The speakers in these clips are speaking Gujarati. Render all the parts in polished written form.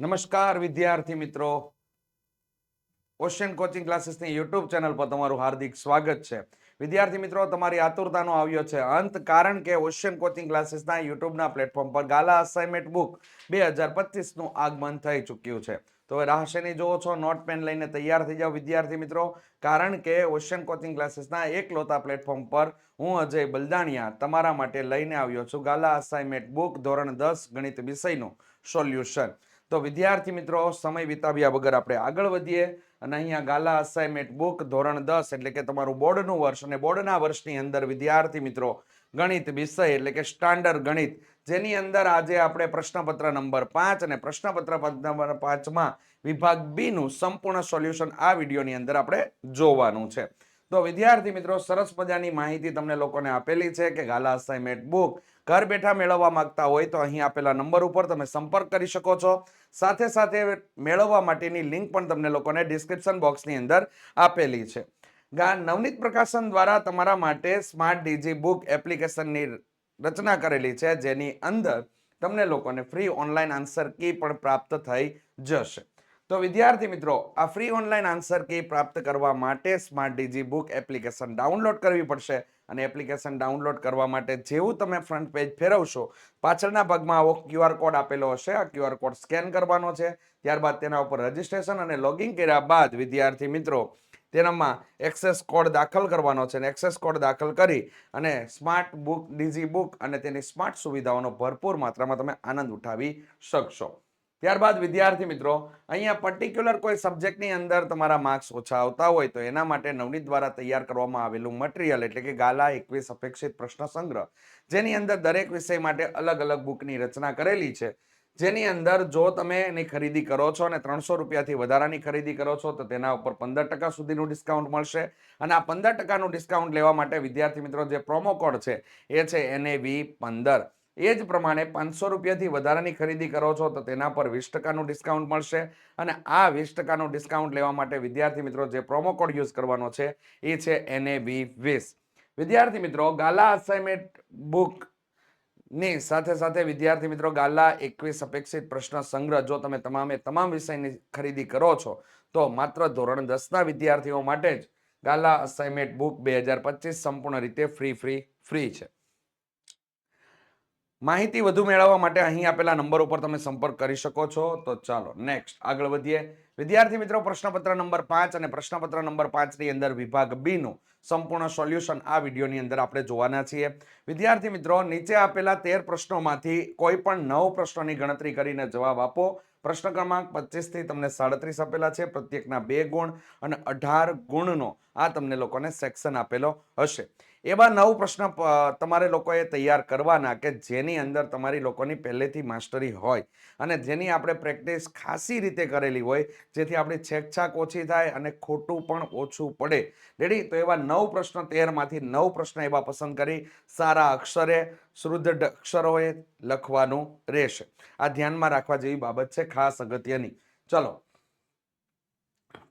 નમસ્કાર વિદ્યાર્થી મિત્રો, ઓશિયન કોચિંગ ક્લાસીસની યુટ્યુબ ચેનલ પર તમારું હાર્દિક સ્વાગત છે. વિદ્યાર્થી મિત્રો, તમારી આતુરતાનો આવ્યો છે અંત, કારણ કે ઓશિયન કોચિંગ ક્લાસીસના યુટ્યુબના પ્લેટફોર્મ પર ગાલા અસાઇનમેન્ટ બુક 2025 નું આગમન થઈ ચૂક્યું છે. તો હવે રાહ શેની જોવો છો? નોટ પેન લઈને તૈયાર થઈ જાઓ વિદ્યાર્થી મિત્રો, કારણ કે ઓશિયન કોચિંગ ક્લાસીસના એકલોતા પ્લેટફોર્મ પર હું અજય બલદાણિયા તમારા માટે લઈને આવ્યો છું ગાલા અસાઇનમેન્ટ બુક ધોરણ 10 ગણિત વિષયનું સોલ્યુશન. તો વિદ્યાર્થી મિત્રો, સમય વિતાવ્યા વગર આપણે આગળ વધીએ અને અહીંયા ગાલા અસાઇનમેન્ટ બુક ધોરણ 10 એટલે કે તમારું બોર્ડનું વર્ષ, અને બોર્ડના વર્ષની અંદર વિદ્યાર્થી મિત્રો ગણિત વિષય એટલે કે સ્ટાન્ડર્ડ ગણિત, જેની અંદર આજે આપણે પ્રશ્નપત્ર નંબર 5 અને પ્રશ્નપત્ર નંબર 5 માં વિભાગ બી નું સંપૂર્ણ સોલ્યુશન આ વિડીયોની અંદર આપણે જોવાનું છે. તો વિદ્યાર્થી મિત્રો, સરસ મજાની માહિતી તમને લોકોને આપેલી છે કે ગાલા અસાઇનમેન્ટ બુક ઘર બેઠા મેળવવા માંગતા હોય તો અહીં આપેલા નંબર ઉપર તમે સંપર્ક કરી શકો છો. સાથે સાથે મેળવવા માટેની લિંક પણ તમને લોકોને ડિસ્ક્રિપ્શન બોક્સની અંદર આપેલી છે. નવનીત પ્રકાશન દ્વારા તમારા માટે સ્માર્ટ ડીજી બુક એપ્લિકેશનની રચના કરેલી છે, જેની અંદર તમને લોકોને ફ્રી ઓનલાઈન આન્સર કી પણ પ્રાપ્ત થઈ જશે. તો વિદ્યાર્થી મિત્રો, આ ફ્રી ઓનલાઈન આન્સર કી પ્રાપ્ત કરવા માટે smart digi book application download કરવી પડશે. અને એપ્લિકેશન ડાઉનલોડ કરવા માટે જેવું તમે ફ્રન્ટ પેજ ફેરવશો, પાછળના ભાગમાં આવો QR કોડ આપેલો હશે. આ QR કોડ સ્કેન કરવાનો છે. ત્યારબાદ તેના ઉપર રજીસ્ટ્રેશન અને લોગિન કર્યા બાદ વિદ્યાર્થી મિત્રો તેનામાં એક્સેસ કોડ દાખલ કરવાનો છે, અને એક્સેસ કોડ દાખલ કરી અને સ્માર્ટ બુક ડીજી બુક અને તેની સ્માર્ટ સુવિધાઓનો ભરપૂર માત્રામાં તમે આનંદ ઉઠાવી શકશો. ત્યારબાદ વિદ્યાર્થી મિત્રો, અહીંયા પર્ટિક્યુલર કોઈ સબ્જેક્ટની અંદર તમારા માર્ક્સ ઓછા આવતા હોય તો એના માટે નવનીત દ્વારા તૈયાર કરવામાં આવેલું મટીરિયલ એટલે કે ગાલા 21 અપેક્ષિત પ્રશ્ન સંગ્રહ, જેની અંદર દરેક વિષય માટે અલગ અલગ બુકની રચના કરેલી છે. જેની અંદર જો તમે એની ખરીદી કરો છો અને 300 રૂપિયાથી વધારાની ખરીદી કરો છો તો તેના ઉપર 15% સુધીનું ડિસ્કાઉન્ટ મળશે. અને આ 15%નું ડિસ્કાઉન્ટ લેવા માટે વિદ્યાર્થી મિત્રો જે પ્રોમો કોડ છે એ છે NAV15. એ જ પ્રમાણે 500 રૂપિયાથી વધારાની ખરીદી કરો છો તો તેના પર 20%નું ડિસ્કાઉન્ટ મળશે. અને આ 20%નું ડિસ્કાઉન્ટ લેવા માટે વિદ્યાર્થી મિત્રો જે પ્રોમો કોડ યુઝ કરવાનો છે એ છે NAV20. વિદ્યાર્થી મિત્રો, ગાલા અસાઇનમેન્ટ બુક ની સાથે સાથે વિદ્યાર્થી મિત્રો ગાલા 21 અપેક્ષિત પ્રશ્ન સંગ્રહ જો તમે તમામ વિષયની ખરીદી કરો છો તો માત્ર ધોરણ 10 ના વિદ્યાર્થીઓ માટે જ ગાલા અસાઇનમેન્ટ બુક 2025 સંપૂર્ણ રીતે ફ્રી છે. માહિતી વધુ મેળવવા માટે અહીં આપેલા નંબર ઉપર તમે સંપર્ક કરી શકો છો. તો ચાલો નેક્સ્ટ આગળ વધીએ. વિદ્યાર્થી મિત્રો, પ્રશ્નપત્ર નંબર 5 અને પ્રશ્નપત્ર નંબર 5 ની અંદર વિભાગ બી નું સંપૂર્ણ સોલ્યુશન આ વિડીયોની અંદર આપણે જોવાના છીએ. વિદ્યાર્થી મિત્રો, નીચે આપેલા 13 પ્રશ્નોમાંથી કોઈ પણ 9 પ્રશ્નોની ગણતરી કરીને જવાબ આપો. પ્રશ્ન ક્રમાંક 25 થી તમને 37 આપેલા છે. પ્રત્યેકના 2 ગુણ અને 18 ગુણનો આ તમને લોકોને સેક્શન આપેલો હશે. એવા 9 પ્રશ્ન તમારે લોકોએ તૈયાર કરવાના કે જેની અંદર તમારી લોકોની પહેલેથી માસ્ટરી હોય અને જેની આપણે પ્રેક્ટિસ ખાસી રીતે કરેલી હોય, જેથી આપણી છેકછાક ઓછી થાય અને ખોટું પણ ઓછું પડે. રેડી? તો એવા 9 પ્રશ્ન 13 માંથી 9 પ્રશ્ન એવા પસંદ કરી સારા અક્ષરે, શુદ્ધ અક્ષરોએ લખવાનું રહેશે. આ ધ્યાનમાં રાખવા જેવી બાબત છે, ખાસ અગત્યની. ચલો,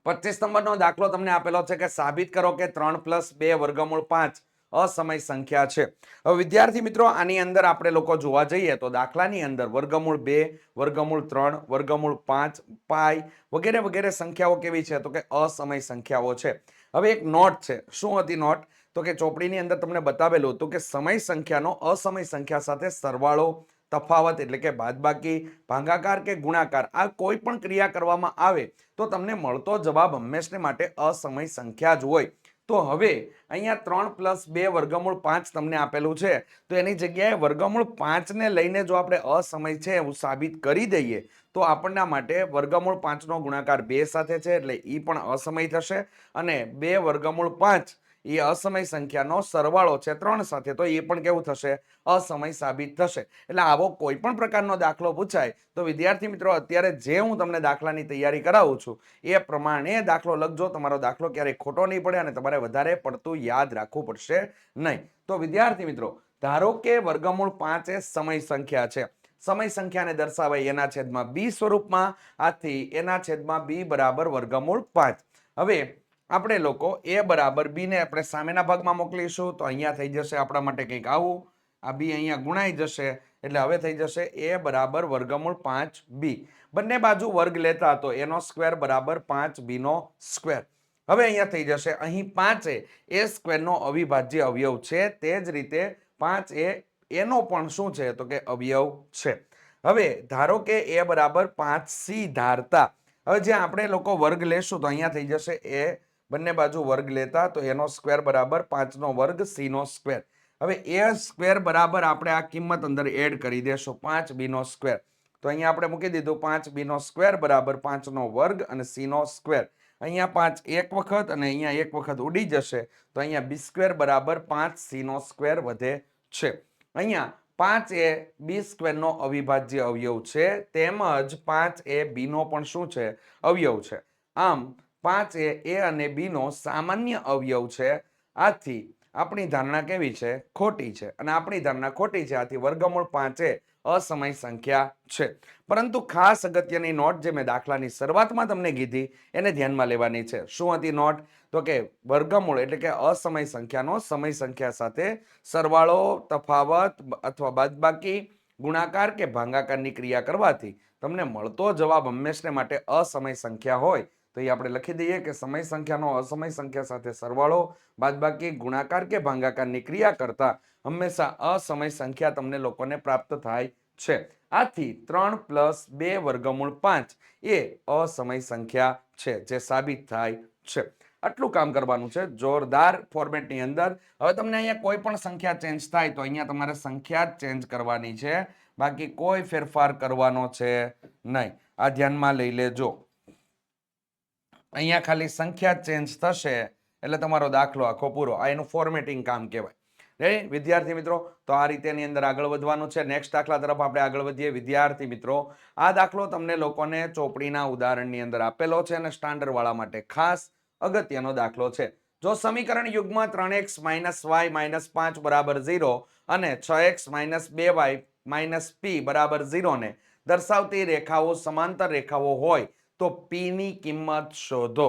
25 નંબરનો દાખલો તમને આપેલો છે કે સાબિત કરો કે 3 + 2 વર્ગમૂળ 5 અસમય સંખ્યા છે. હવે વિદ્યાર્થી મિત્રો, આની અંદર આપણે લોકો જોવા જઈએ તો દાખલાની અંદર વર્ગમૂળ 2, વર્ગમૂળ 3, વર્ગમૂળ 5, પાઈ વગેરે વગેરે સંખ્યાઓ કેવી છે? તો કે અસમય સંખ્યાઓ છે. હવે એક નોટ છે. શું હતી નોટ? તો કે ચોપડીની અંદર તમને બતાવેલું હતું કે સમય સંખ્યાનો અસમય સંખ્યા સાથે સરવાળો, તફાવત એટલે કે બાદબાકી, ભાગાકાર કે ગુણાકાર આ કોઈ પણ ક્રિયા કરવામાં આવે તો તમને મળતો જવાબ હંમેશને માટે અસમય સંખ્યા જ હોય. તો હવે અહીંયા 3 + 2 વર્ગમૂળ 5 તમને આપેલું છે, તો એની જગ્યાએ વર્ગમૂળ 5 ને લઈને જો આપણે અસમય છે એવું સાબિત કરી દઈએ તો આપણના માટે વર્ગમૂળ 5 નો ગુણાકાર 2 સાથે છે એટલે એ પણ અસમય થશે. અને 2 વર્ગમૂળ 5 એ અસમય સંખ્યાનો સરવાળો છે 3 સાથે, તો એ પણ કેવું થશે? અસમય સાબિત થશે. એટલે આવો કોઈ પણ પ્રકારનો દાખલો પૂછાય તો વિદ્યાર્થી મિત્રો, અત્યારે જે હું તમને દાખલાની તૈયારી કરાવું છું એ પ્રમાણે દાખલો લખજો. તમારો દાખલો ક્યારેય ખોટો નહીં પડે અને તમારે વધારે પડતું યાદ રાખવું પડશે નહીં. તો વિદ્યાર્થી મિત્રો, ધારો કે વર્ગમૂળ 5 એ સમય સંખ્યા છે. સમય સંખ્યાને દર્શાવાય એના છેદમાં બી સ્વરૂપમાં. આથી એના છેદમાં બી બરાબર વર્ગમૂળ 5. હવે આપણે લોકો એ બરાબર બી ને આપણે સામેના ભાગમાં મોકલીશું તો અહીંયા થઈ જશે આપણા માટે કંઈક આવું. આ બી અહીંયા ગુણાઈ જશે એટલે હવે થઈ જશે એ બરાબર વર્ગમૂળ 5b. બંને બાજુ વર્ગ લેતા તો એનો સ્ક્વેર બરાબર 5b નો સ્ક્વેર. હવે અહીંયા થઈ જશે અહીં 5 એ સ્ક્વેરનો અવિભાજ્ય અવયવ છે, તે જ રીતે 5 એનો પણ શું છે તો કે અવયવ છે. હવે ધારો કે એ બરાબર 5c ધારતા હવે જે આપણે લોકો વર્ગ લેશું તો અહીંયા થઈ જશે એ બંને બાજુ વર્ગ લેતા તો એનો સ્ક્વેર બરાબર 5 નો વર્ગ c નો સ્ક્વેર. હવે એ સ્ક્વેર બરાબર આપણે આ કિંમત અંદર એડ કરી દેશું 5b નો સ્ક્વેર. તો અહીંયા આપણે મૂકી દીધું 5b નો સ્ક્વેર બરાબર 5 નો વર્ગ અને c નો સ્ક્વેર. અહીંયા 5 એક વખત અને અહીંયા એક વખત ઉડી જશે તો અહીંયા b સ્ક્વેર બરાબર 5c નો સ્ક્વેર વધે છે. અહીંયા 5 એ b સ્ક્વેર નો અવિભાજ્ય અવયવ છે, તેમજ 5 એ b નો પણ શું છે અવયવ છે. આમ 5 એ અને b નો સામાન્ય અવયવ છે. આથી આપણી ધારણા કેવી છે? ખોટી છે. અને આપણી ધારણા ખોટી છે, આથી વર્ગમૂળ 5 એ અસમય સંખ્યા છે. પરંતુ ખાસ અગત્યની નોટ જે મેં દાખલાની શરૂઆતમાં તમને કીધી એને ધ્યાનમાં લેવાની છે. શું હતી નોટ? તો કે વર્ગમૂળ એટલે કે અસમય સંખ્યાનો સમય સંખ્યા સાથે સરવાળો, તફાવત અથવા બાદબાકી, ગુણાકાર કે ભાગાકારની ક્રિયા કરવાથી તમને મળતો જવાબ હંમેશને માટે અસમય સંખ્યા હોય તો એ આપણે લખી દઈએ કે સમય સંખ્યાનો અસમય સંખ્યા સાથે સરવાળો, બાદબાકી, ગુણાકાર કે ભાગાકારની ક્રિયા કરતા હંમેશા અસમય સંખ્યા તમને લોકોને પ્રાપ્ત થાય છે. આથી 3 + 2 વર્ગમૂળ 5 એ અસમય સંખ્યા છે, જે સાબિત થાય છે. આટલું કામ કરવાનું છે જોરદાર ફોર્મેટની અંદર. હવે તમને અહીંયા કોઈ પણ સંખ્યા ચેન્જ થાય તો અહીંયા તમારે સંખ્યા જ ચેન્જ કરવાની છે, બાકી કોઈ ફેરફાર કરવાનો છે નહીં. આ ધ્યાનમાં લઈ લેજો. અહીંયા ખાલી સંખ્યા ચેન્જ થશે એટલે તમારો દાખલો આખો પૂરો. આ એનું ફોર્મેટિંગ કામ કહેવાય. રેડી વિદ્યાર્થી મિત્રો? તો આ રીતેની અંદર આગળ વધવાનું છે. નેક્સ્ટ દાખલા તરફ આપણે આગળ વધીએ. વિદ્યાર્થી મિત્રો, આ દાખલો તમને લોકોને ચોપડીના ઉદાહરણની અંદર આપેલો છે અને સ્ટાન્ડર્ડ વાળા માટે ખાસ અગત્યનો દાખલો છે. જો સમીકરણ યુગ્મ 3x - y - 5 બરાબર 0 અને 6x - 2y - p બરાબર 0 ને દર્શાવતી રેખાઓ સમાંતર રેખાઓ હોય તો p ની કિંમત શોધો.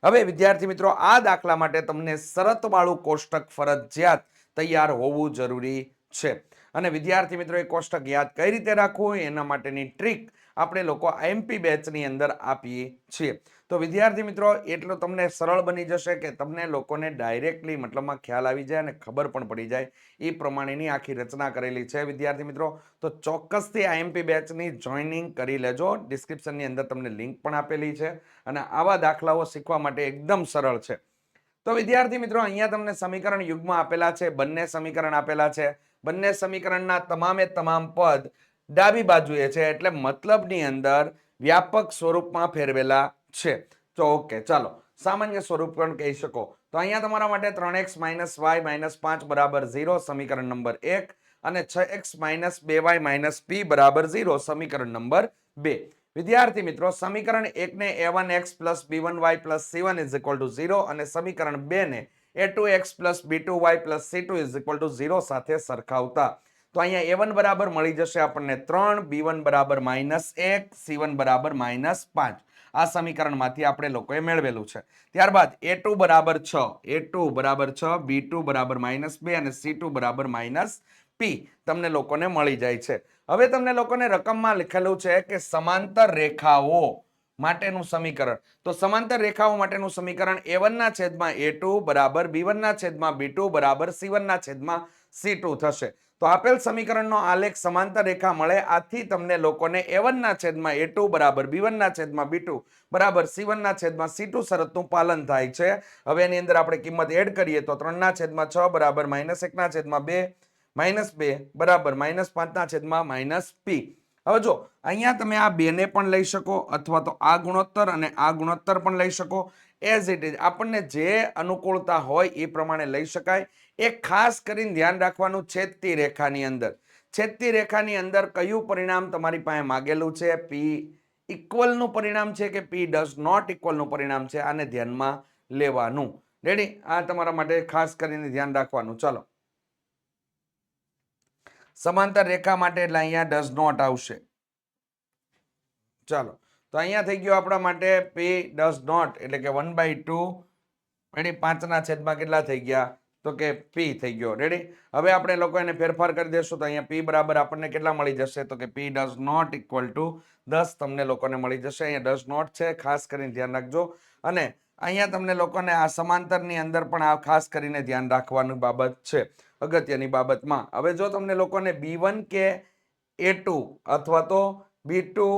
હવે વિદ્યાર્થી મિત્રો, આ દાખલા માટે તમને શરતવાળું કોષ્ટક ફરજિયાત તૈયાર હોવું જરૂરી છે. અને વિદ્યાર્થી મિત્રો, એ કોષ્ટક યાદ કઈ રીતે રાખવું એના માટેની ટ્રીક આપણે લોકો MP બેચની અંદર આપીએ છીએ. તો વિદ્યાર્થી મિત્રો, એટલો તમને સરળ બની જશે કે તમને લોકોને ડાયરેક્ટલી મતલબમાં ખ્યાલ આવી જાય અને ખબર પણ પડી જાય. એ પ્રમાણેની આખી રચના કરેલી છે વિદ્યાર્થી મિત્રો. તો ચોક્કસથી આ MP બેચની જોઈનિંગ કરી લેજો. ડિસ્ક્રિપ્શનની અંદર તમને લિંક પણ આપેલી છે અને આવા દાખલાઓ શીખવા માટે એકદમ સરળ છે. તો વિદ્યાર્થી મિત્રો, અહીંયા તમને સમીકરણ યુગ્મ આપેલા છે, બંને સમીકરણ આપેલા છે. બંને સમીકરણના તમામે તમામ પદ ડાબી બાજુએ છે, એટલે મતલબની અંદર વ્યાપક સ્વરૂપમાં ફેરવેલા છે. તો ઓકે, ચાલો સામાન્ય સ્વરૂપ પણ કહી શકો. તો અહીંયા તમારા માટે 3x - y - 5 બરાબર 0 સમીકરણ નંબર 1 અને 6x - 2y - p બરાબર 0 સમીકરણ નંબર 2. વિદ્યાર્થી મિત્રો, સમીકરણ 1 ને a1x + b1y + c1 = 0 અને સમીકરણ 2 ને a2x + b2y + c2 = 0 સાથે સરખાવતા તો અહીંયા a1 બરાબર મળી જશે આપણને 3, b1 બરાબર -1, c1 બરાબર -5. આ સમીકરણમાંથી આપણે લોકોએ મેળવેલું છે. ત્યારબાદ a2 બરાબર 6, a2 બરાબર 6, b2 બરાબર -2 અને c2 બરાબર -p તમને લોકોને મળી જાય છે. હવે તમને લોકોને રકમમાં લખેલું છે કે સમાંતર રેખાઓ માટેનું સમીકરણ. તો સમાંતર રેખાઓ માટેનું સમીકરણ a1/a2 બરાબર b1/b2 બરાબર c1/c2 થશે. તો આપેલ સમીકરણનો આલેખ સમાંતર રેખા મળે, આથી તમને લોકોને a1/a2 બરાબર b1/b2 બરાબર c1/c2 શરતનું પાલન થાય છે. હવે એની અંદર આપણે કિંમત એડ કરીએ તો 3/6 બરાબર -1/2 -2 બરાબર -5/-p. હવે જો અહીંયા તમે આ બેને પણ લઈ શકો અથવા તો આ ગુણોત્તર અને આ ગુણોત્તર પણ લઈ શકો. એઝ ઇટ ઇઝ આપણને જે અનુકૂળતા હોય એ પ્રમાણે લઈ શકાય. એક ખાસ કરીને ધ્યાન રાખવાનું, છેદતી રેખાની અંદર, છેદતી રેખાની અંદર કયું પરિણામ તમારી પાસે માગેલું છે? p ઇક્વલ નું પરિણામ છે કે p ડઝ નોટ ઇક્વલ નું પરિણામ છે? આને ધ્યાનમાં લેવાનું. રેડી? આ તમારા માટે ખાસ કરીને ધ્યાન રાખવાનું. ચાલો, સમાંતર રેખા માટે એટલે અહીંયા ડઝ નોટ આવશે. ચાલો, તો અહીંયા થઈ ગયો આપણા માટે p ડઝ નોટ એટલે કે 1/2. રેડી? 5 ના છેદમાં કેટલા થઈ ગયા? તો કે પી થઈ ગયો. રેડી? હવે આપણે લોકો એને ફેરફાર કરી દેશું તો અહીંયા પી બરાબર આપણને કેટલા મળી જશે? તો કે પી ડઝ નોટ ઇક્વલ ટુ 10 તમને લોકોને મળી જશે. અહીંયા ડઝ નોટ છે, ખાસ કરીને ધ્યાન રાખજો. અને અહીંયા તમને લોકોને આ સમાંતરની અંદર પણ આ ખાસ કરીને ધ્યાન રાખવાની બાબત છે, અગત્યની બાબતમાં. હવે જો તમને લોકોને B1 કે A2 અથવા તો B2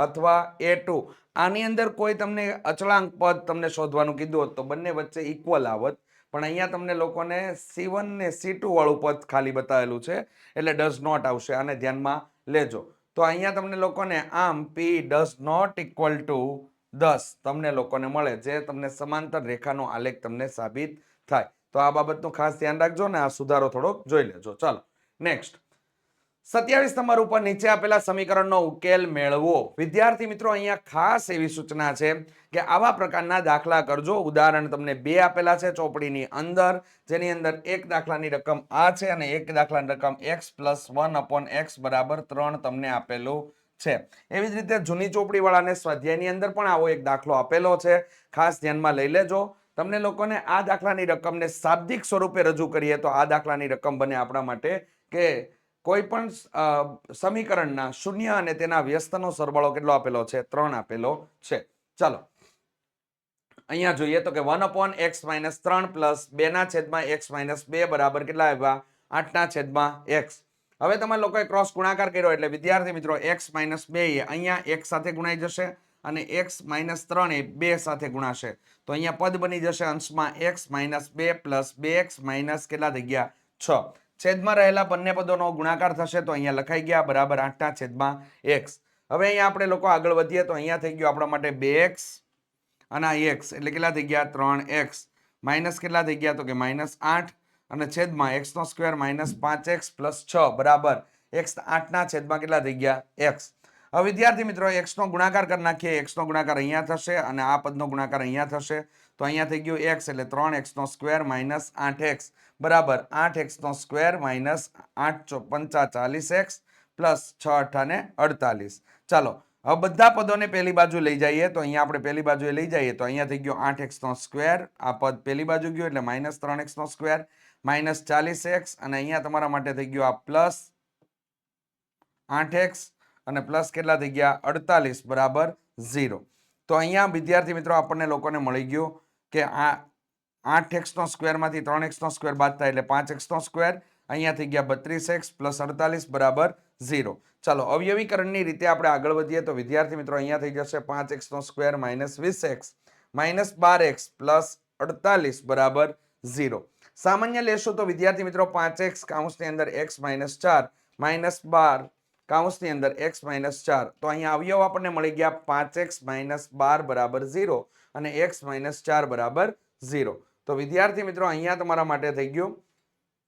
અથવા A2 આની અંદર કોઈ તમને અચળાંક પદ તમને શોધવાનું કીધું હોત તો બંને વચ્ચે ઇક્વલ આવત. પણ અહીંયા તમને લોકોને C1 ને C2 વાળું પદ ખાલી બતાવેલું છે, એટલે ડઝ નોટ આવશે. આને ધ્યાનમાં લેજો. તો અહીંયા તમને લોકોને આમ P does not equal to 10 તમને લોકોને મળે, જે તમને સમાંતર રેખાનો આલેખ તમને સાબિત થાય. તો આ બાબતનું ખાસ ધ્યાન રાખજો ને આ સુધારો થોડોક જોઈ લેજો. ચાલો નેક્સ્ટ 27 નંબર ઉપર નીચે આપેલા સમીકરણનો ઉકેલ મેળવો. વિદ્યાર્થી મિત્રો અહીંયા ખાસ એવી સૂચના છે કે આવા પ્રકારના દાખલા કરજો. ઉદાહરણ તમને 2 આપેલા છે ચોપડીની અંદર, જેની અંદર એક દાખલાની રકમ આ છે અને એક દાખલાની રકમ x + 1/x બરાબર 3 તમને આપેલું છે. એવી જ રીતે જૂની ચોપડી વાળાને સ્વાધ્યાયની અંદર પણ આવો એક દાખલો આપેલો છે, ખાસ ધ્યાનમાં લઈ લેજો. તમને લોકોને આ દાખલાની રકમને શાબ્દિક સ્વરૂપે રજૂ કરીએ તો આ દાખલાની રકમ બને આપણા માટે કે કોઈ પણ સમીકરણના શૂન્ય અને તેના વ્યસ્તનો સરવાળો કેટલો આપેલો છે? 3 આપેલો છે. ચાલો અહીંયા જોઈએ તો કે 1/x - 3 + 2/x - 2 બરાબર કેટલા આવ્યા? 8/x. હવે તમારે લોકોએ ક્રોસ ગુણાકાર કર્યો એટલે વિદ્યાર્થી મિત્રો x - 2 એ અહીંયા 1 સાથે ગુણાઈ જશે અને x - 3 એ 2 સાથે ગુણાશે. તો અહીંયા પદ બની જશે અંશમાં x - 2 + 2x - કેટલા થઈ ગયા? 6. છેદમાં રહેલા બંને પદોનો ગુણાકાર થશે તો અહીંયા લખાઈ ગયા બરાબર 8/x. હવે અહીંયા આપણે લોકો આગળ વધીએ તો અહીંયા થઈ ગયું આપણા માટે 2x અને આ x એટલે કેટલા થઈ ગયા? 3x. માઇનસ કેટલા થઈ ગયા? તો કે -8 અને છેદમાં x² - 5x + 6 બરાબર x 8 છેદમાં કેટલા થઈ ગયા? x. હવે વિદ્યાર્થી મિત્રો x નો ગુણાકાર કરી નાખીએ. x નો ગુણાકાર અહીંયા થશે અને આ પદનો ગુણાકાર અહીંયા થશે. તો અહીંયા થઈ ગયું x એટલે 3x² - 8x બરાબર 8x² - 8 × 5 = 40x + 6 × 8 = 48. ચાલો હવે બધા પદોને પેલી બાજુ લઈ જઈએ તો અહીંયા આપણે પેલી બાજુએ લઈ જઈએ તો અહીંયા થઈ ગયો 8x². આ પદ પેલી બાજુ ગયું એટલે -3x² - 40x અને અહીંયા તમારા માટે થઈ ગયું આ +8x અને પ્લસ કેટલા થઈ ગયા? 48 બરાબર 0. તો અહીંયા વિદ્યાર્થી મિત્રો આપણને લોકોને મળી ગયું કે આ 8x² માંથી 3x² બાદ થાય એટલે 5x². અહીંયા થઈ ગયા 32x + 48 બરાબર 0. ચાલો અવયવીકરણની રીતે આપણે આગળ વધીએ તો વિદ્યાર્થી મિત્રો અહીંયા થઈ જશે 5x² - 20x - 12x + 48 બરાબર 0. સામાન્ય લેશો તો વિદ્યાર્થી મિત્રો 5x કૌંસની અંદર x - 4 - 12 કૌંસની અંદર x - 4. તો અહીંયા અવયવ આપણને મળી ગયા 5x - 12 બરાબર 0 અને x - 4 બરાબર 0. તો વિદ્યાર્થી મિત્રો અહીંયા તમારા માટે થઈ ગયું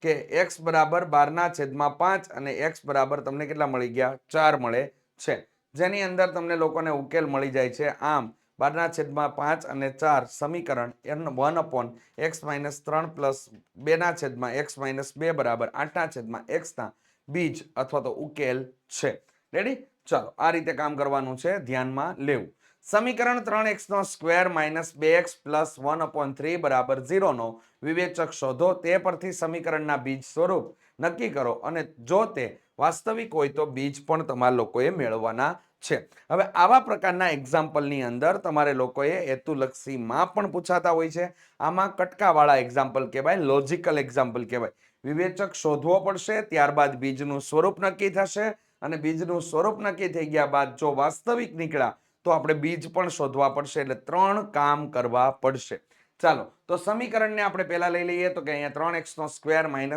કે x બરાબર 12/5 અને x બરાબર તમને કેટલા મળી ગયા? 4 મળે છે, જેની અંદર તમને લોકોને ઉકેલ મળી જાય છે. આમ 12/5 અને 4 સમીકરણ 1/x - 3 + 2/x - 2 બરાબર 8/x ના બીજ અથવા તો ઉકેલ છે. રેડી? ચાલો આ રીતે કામ કરવાનું છે, ધ્યાનમાં લેવું. સમીકરણ 3x² - 2x + 1/3 બરાબર 0 નો વિવેચક શોધો. તે પરથી સમીકરણના બીજ સ્વરૂપ નક્કી કરો અને જો તે વાસ્તવિક હોય તો બીજ પણ તમારા લોકોએ મેળવવાના છે. હવે આવા પ્રકારના એક્ઝામ્પલની અંદર તમારે લોકોએ હેતુલક્ષીમાં પણ પૂછાતા હોય છે. આમાં કટકાવાળા એક્ઝામ્પલ કહેવાય, લોજિકલ એક્ઝામ્પલ કહેવાય. વિવેચક શોધવો પડશે, ત્યારબાદ બીજનું સ્વરૂપ નક્કી થશે અને બીજનું સ્વરૂપ નક્કી થઈ ગયા બાદ જો વાસ્તવિક નીકળ્યા તો આપણે બીજ પણ શોધવા પડશે. એટલે 3 કામ કરવા પડશે. ચાલો તો સમીકરણને આપણે પહેલા લઈ લઈએ તો કે અહીંયા 3x²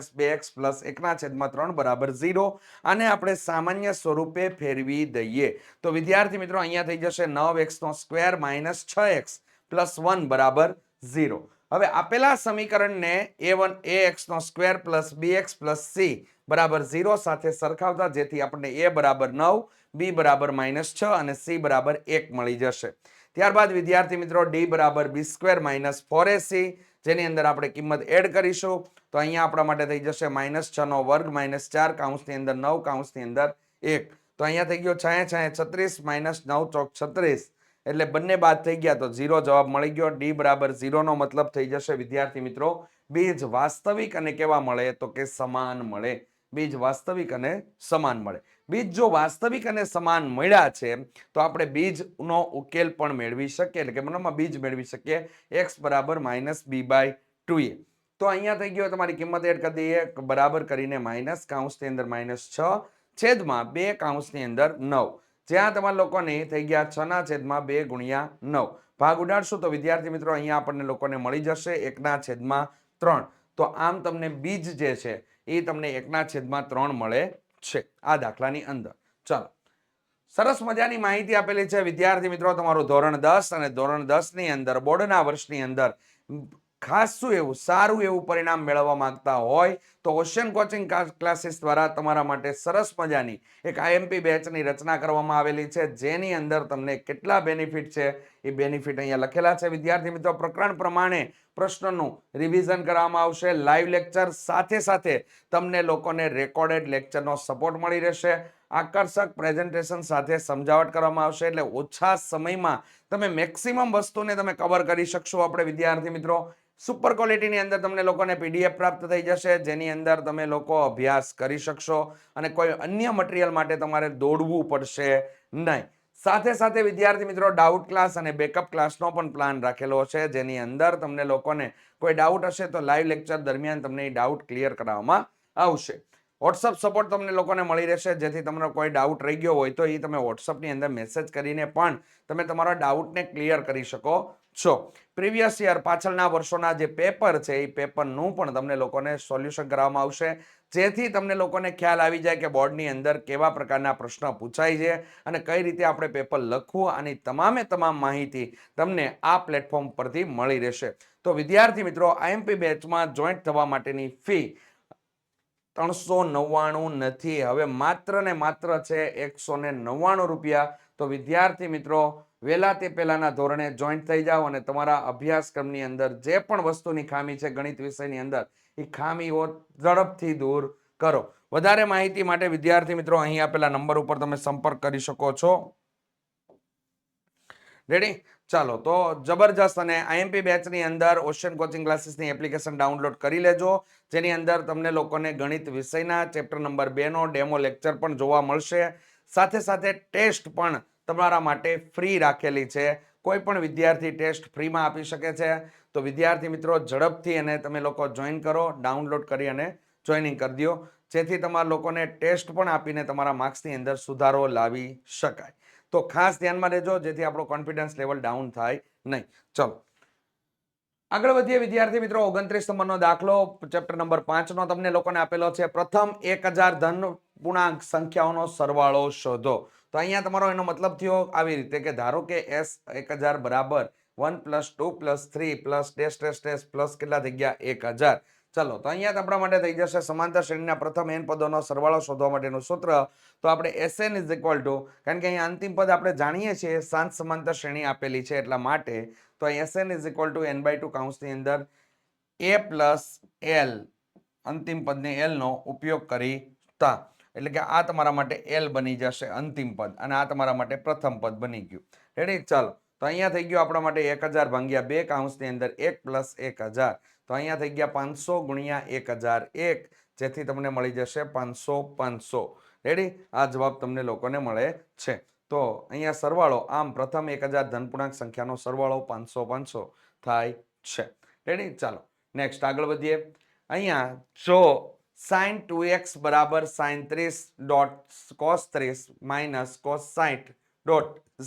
- 2x + 1/3 બરાબર 0. આને આપણે સામાન્ય સ્વરૂપે ફેરવી દઈએ તો વિદ્યાર્થી મિત્રો અહીંયા થઈ જશે 9x² - 6x + 1 બરાબર 0. હવે આપેલા સમીકરણને ax² + bx + c બરાબર 0 સાથે સરખાવતા જેથી આપણને a બરાબર 9, b બરાબર -6 અને c બરાબર 1 મળી જશે. ત્યારબાદ વિદ્યાર્થી મિત્રો d બરાબર b² - 4ac જેની અંદર આપણે કિંમત એડ કરીશું તો અહીંયા આપણા માટે થઈ જશે -6² - 4 કૌંસની અંદર 9 કૌંસની અંદર 1. તો અહીંયા થઈ ગયો 6 × 36 - 9 × 36 એટલે બંને બાદ થઈ ગયા તો 0 જવાબ મળી ગયો. d બરાબર 0 નો મતલબ થઈ જશે વિદ્યાર્થી મિત્રો બીજ વાસ્તવિક અને કેવા મળે તો કે સમાન મળે. બીજ વાસ્તવિક અને સમાન મળે. બીજ જો વાસ્તવિક અને સમાન મળ્યા છે તો આપણે બીજનો ઉકેલ પણ મેળવી શકીએ, એટલે કે મતલબમાં બીજ મેળવી શકીએ x બરાબર -b/2a. તો અહીંયા થઈ ગયો તમારી કિંમત એડ કરી દઈએ, બરાબર કરીને માઇનસ કૌંસની અંદર -6 છેદમાં 2 કૌંસની અંદર 9. જ્યાં તમારા લોકોને થઈ ગયા 6/2 ગુણ્યા 9. ભાગ ઉડાડશું તો વિદ્યાર્થી મિત્રો અહીંયા આપણને લોકોને મળી જશે 1/3. તો આમ તમને બીજ જે છે એ તમને 1/3 મળે છે આ દાખલાની અંદર. ચાલો, સરસ મજાની માહિતી આપેલી છે વિદ્યાર્થી મિત્રો. તમારું ધોરણ 10 અને ધોરણ 10 ની અંદર બોર્ડના વર્ષની અંદર ખાસું એવું સારું એવું પરિણામ મેળવવા માંગતા હોય તો ઓશિયન કોચિંગ ક્લાસીસ દ્વારા તમારા માટે સરસ મજાની એક આઈએમપી બેચની રચના કરવામાં આવેલી છે, જેની અંદર તમને કેટલા બેનિફિટ છે એ બેનિફિટ અહીંયા લખેલા છે. વિદ્યાર્થી મિત્રો, પ્રકરણ પ્રમાણે પ્રશ્નોનું રિવિઝન કરવામાં આવશે, લાઈવ લેક્ચર સાથે સાથે તમને લોકોને રેકોર્ડેડ લેક્ચરનો સપોર્ટ મળી રહેશે, આકર્ષક પ્રેઝન્ટેશન સાથે સમજાવટ કરવામાં આવશે, એટલે ઓછા સમયમાં તમે મેક્સિમમ વસ્તુને તમે કવર કરી શકશો. આપણે વિદ્યાર્થી મિત્રો સુપર ક્વોલિટીની અંદર તમને લોકોને પીડીએફ પ્રાપ્ત થઈ જશે, જેની અંદર તમે લોકો અભ્યાસ કરી શકશો અને કોઈ અન્ય મટીરિયલ માટે તમારે દોડવું પડશે નહીં. સાથે સાથે વિદ્યાર્થી મિત્રો ડાઉટ ક્લાસ અને બેકઅપ ક્લાસનો પણ પ્લાન રાખેલો છે, જેની અંદર તમને લોકોને કોઈ ડાઉટ હશે તો લાઈવ લેક્ચર દરમિયાન તમને એ ડાઉટ ક્લિયર કરવામાં આવશે. વોટ્સઅપ સપોર્ટ તમને લોકોને મળી રહેશે, જેથી તમને કોઈ ડાઉટ રહી ગયો હોય તો એ તમે વોટ્સઅપની અંદર મેસેજ કરીને પણ તમે તમારા ડાઉટને ક્લિયર કરી શકો છો. પ્રીવિયસ યર પાછળના વર્ષોના જે પેપર છે એ પેપરનું પણ તમને લોકોને સોલ્યુશન કરવામાં આવશે, જેથી તમને લોકોને ખ્યાલ આવી જાય કે બોર્ડની અંદર કેવા પ્રકારના પ્રશ્નો પૂછાય છે અને કઈ રીતે આપણે પેપર લખવું, આની તમામે તમામ માહિતી તમને આ પ્લેટફોર્મ પરથી મળી રહેશે. તો વિદ્યાર્થી મિત્રો, આઈએમપી બેચમાં જોઈન્ટ થવા માટેની ફી 399 નથી, હવે માત્ર ને માત્ર છે 199 રૂપિયા. તો વિદ્યાર્થી મિત્રો વહેલા તે પહેલાના ધોરણે જોઈન્ટ થઈ જાઓ અને તમારા અભ્યાસક્રમની અંદર જે પણ વસ્તુની ખામી છે ગણિત વિષયની અંદર એ ખામીઓ ઝડપથી દૂર કરો. વધારે માહિતી માટે વિદ્યાર્થી મિત્રો અહીં આપેલા નંબર ઉપર તમે સંપર્ક કરી શકો છો. રેડી? ચાલો, તો જબરજસ્ત. અને આઈએમપી બેચની અંદર ઓશિયન કોચિંગ ક્લાસીસની એપ્લિકેશન ડાઉનલોડ કરી લેજો, જેની અંદર તમને લોકોને ગણિત વિષયના ચેપ્ટર નંબર 2 નો ડેમો લેક્ચર પણ જોવા મળશે. સાથે સાથે ટેસ્ટ પણ તમારા માટે ફ્રી રાખેલી છે. કોઈ પણ વિદ્યાર્થી ટેસ્ટ ફ્રીમાં આપી શકે છે. તો વિદ્યાર્થી મિત્રો ઝડપથી અને તમે લોકો જોઈન કરો, ડાઉનલોડ કરી અને જોઈનિંગ કરી દો, જેથી તમારા લોકોને ટેસ્ટ પણ આપીને તમારા માર્ક્સની અંદર સુધારો લાવી શકાય. તો ખાસ ધ્યાનમાં રહેજો, જેથી આપણો કોન્ફિડન્સ લેવલ ડાઉન થાય નહીં. ચલો આગળ વધીએ વિદ્યાર્થી મિત્રો. 29 નંબરનો દાખલો ચેપ્ટર નંબર 5 નો તમને લોકોને આપેલો છે. પ્રથમ 1000 ધન પૂર્ણાંક સંખ્યાઓનો સરવાળો શોધો. તો અહીંયા તમારો એનો મતલબ થયો આવી રીતે કે ધારો કે s 1000 બરાબર 1 + 2 + 3 + પ્લસ કેટલા થઈ ગયા 1000. ચલો, તો અહીંયા આપણા માટે થઈ જશે સમાંતર શ્રેણીના પ્રથમ n પદોનો સરવાળો શોધવા માટેનું સૂત્ર. તો આપણે Sn = કારણ કે અહીંયા અંતિમ પદ આપણે જાણીએ છીએ શાંત સમાંતર શ્રેણી આપેલી છે એટલા માટે, તો Sn = n/2 કૌંસની અંદર a + l અંતિમ પદને l નો ઉપયોગ કરીતા, એટલે કે આ તમારા માટે l બની જશે અંતિમ પદ અને આ તમારા માટે પ્રથમ પદ બની ગયું. રેડી? ચાલો, તો અહીંયા થઈ ગયું આપણા માટે 1000 ભાગ્યા 2 કૌંસની અંદર 1 + 1000. તો અહીંયા થઈ ગયા 500 ગુણ્યા 1001, જેથી તમને મળી જશે 500. રેડી? આ જવાબ તમને લોકોને મળે છે. તો અહીંયા સરવાળો આમ પ્રથમ 1000 ધનપૂર્ણાંક સંખ્યાનો સરવાળો 500 થાય છે. રેડી? ચાલો નેક્સ્ટ આગળ વધીએ. અહીંયા જો sin 2x બરાબર sin 30 cos 30 - cos 60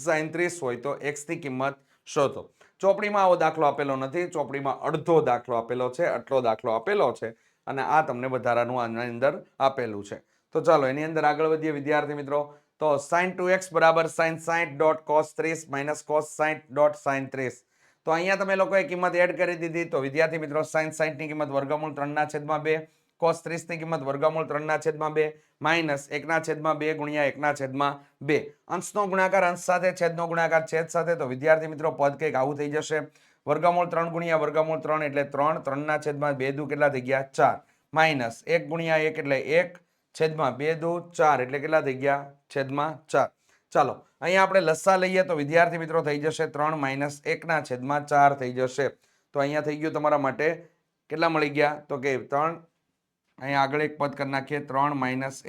sin 30 હોય તો x ની કિંમત શોધો. ચોપડીમાં આવો દાખલો આપેલો નથી, ચોપડીમાં અડધો દાખલો આપેલો છે, આટલો દાખલો આપેલો છે અને આ તમને વધારાનું આની અંદર આપેલું છે. તો ચાલો એની અંદર આગળ વધીએ વિદ્યાર્થી મિત્રો. તો sin 2x બરાબર sin 60 cos 30 - cos 60 sin 30. તો અહીંયા તમે લોકોએ કિંમત એડ કરી દીધી. તો વિદ્યાર્થી મિત્રો sin 60 ની કિંમત વર્ગમૂળ 3/2, cos 30 ની કિંમત વર્ગમૂળ 3/2 માઇનસ 1/2 ગુણ્યા 1/2. અંશનો ગુણાકાર અંશ સાથે, છેદનો ગુણાકાર છેદ સાથે. તો વિદ્યાર્થી મિત્રો પદ કંઈક આવું થઈ જશે. વર્ગમૂળ 3 ગુણ્યા વર્ગમૂળ 3 એટલે 3, 3/2 દુ કેટલા થઈ ગયા 4, માઇનસ 1 ગુણ્યા 1 એટલે 1, છેદમાં 2 દુ 4 એટલે કેટલા થઈ ગયા છેદમાં 4. ચાલો અહીંયા આપણે લસા લઈએ તો વિદ્યાર્થી મિત્રો થઈ જશે 3 - 1/4 થઈ જશે. તો અહીંયા થઈ ગયું તમારા માટે કેટલા મળી ગયા તો કે 3, અહીંયા આગળ એક પદ કરી નાખીએ 3 -